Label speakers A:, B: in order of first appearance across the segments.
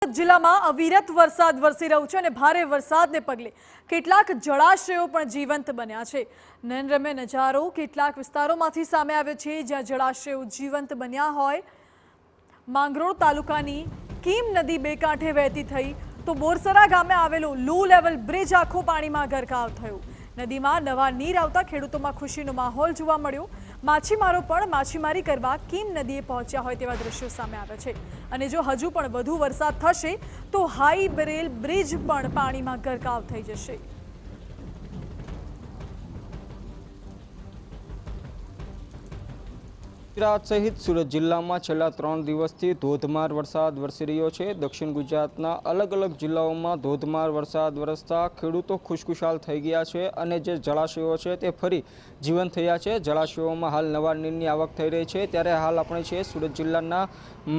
A: સુરત જિલ્લામાં અવિરત વરસાદ વરસી રહ્યો છે અને ભારે વરસાદને પગલે કેટલાક જળાશયો પણ જીવંત બન્યા છે। નયનરમ્ય નજારો કેટલાક વિસ્તારોમાંથી સામે આવ્યો છે જ્યાં જળાશયો જીવંત બન્યા હોય। માંગરોળ તાલુકાની કીમ નદી બે કાંઠે વહેતી થઈ તો બોરસરા ગામે આવેલો લો લેવલ બ્રિજ આખો પાણીમાં ગરકાવ થયો। નદીમાં નવા નીર આવતા ખેડૂતોમાં ખુશીનો માહોલ જોવા મળ્યો। માછીમારો પણ માછીમારી કરવા કીમ નદીએ પહોંચ્યા હોય તેવા દ્રશ્યો સામે આવ્યા છે અને જો હજુ પણ વધુ વરસાદ થશે તો હાઈ બેરેલ બ્રિજ પણ પાણીમાં ગરકાવ થઈ જશે।
B: ગુજરાત સહિત સુરત જિલ્લામાં છેલ્લા 3 દિવસથી ધોધમાર વરસાદ વરસી રહ્યો છે। દક્ષિણ ગુજરાતના અલગ અલગ જિલ્લાઓમાં ધોધમાર વરસાદ વરસતા ખેડૂતો ખુશખુશાલ થઈ ગયા છે અને જે જળાશયો છે તે ફરી જીવંત થયા છે। જળાશયોમાં હાલ નવા નીરની આવક થઈ રહી છે। ત્યારે હાલ આપણે છીએ સુરત જિલ્લાના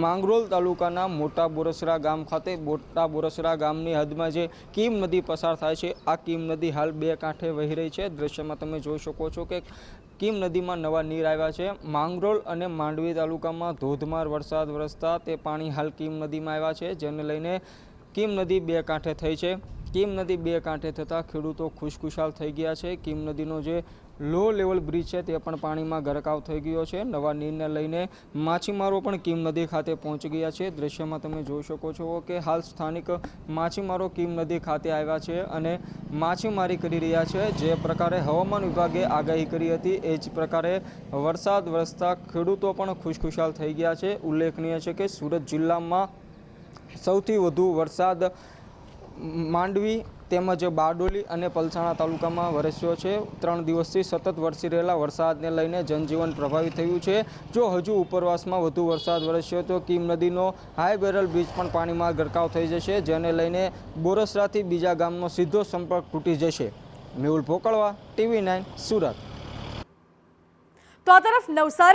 B: માંગરોળ તાલુકાના મોટા બોરસરા ગામ ખાતે। મોટા બોરસરા ગામની હદમાં જે કીમ નદી પસાર થાય છે આ કીમ નદી હાલ બે કાંઠે વહી રહી છે। દ્રશ્યમાં તમે જોઈ શકો છો કે કીમ નદીમાં નવા નીર આવ્યા છે। માંગરોળ અને માંડવી તાલુકામાં ધોધમાર વરસાદ વરસતા તે પાણી હાલ કીમ નદીમાં આવ્યા છે જેને લઈને કીમ નદી બે કાંઠે થઈ છે। કીમ નદી બે કાંઠે થતાં ખેડૂતો ખુશખુશાલ થઈ ગયા છે। કીમ નદીનો જે લો લેવલ બ્રિજ છે તે પણ પાણીમાં ગરકાવ થઈ ગયો છે। નવા નીરને લઈને માછીમારો પણ કીમ નદી ખાતે પહોંચી ગયા છે। દ્રશ્યમાં તમે જોઈ શકો છો કે હાલ સ્થાનિક માછીમારો કીમ નદી ખાતે આવ્યા છે અને માછીમારી કરી રહ્યા છે। જે પ્રકારે હવામાન વિભાગે આગાહી કરી હતી એ જ પ્રકારે વરસાદ વરસતા ખેડૂતો પણ ખુશખુશાલ થઈ ગયા છે। ઉલ્લેખનીય છે કે સુરત જિલ્લામાં સૌથી વધુ વરસાદ માંડવી તેમજ બારડોલી અને પલસાણા તાલુકામાં વરસ્યો છે। 3 દિવસથી સતત વરસી રહેલા વરસાદને લઈને જનજીવન પ્રભાવિત થયું છે। જો હજુ ઉપરવાસમાં વધુ વરસાદ વરસ્યો તો કીમ નદીનો હાઈ બેરલ બ્રિજ પણ પાણીમાં ગરકાવ થઈ જશે જેને લઈને બોરસરાથી બીજા ગામનો સીધો સંપર્ક તૂટી જશે। મેહુલ ભોકળવા, TV9 સુરત।
A: તો આ તરફ નવસારી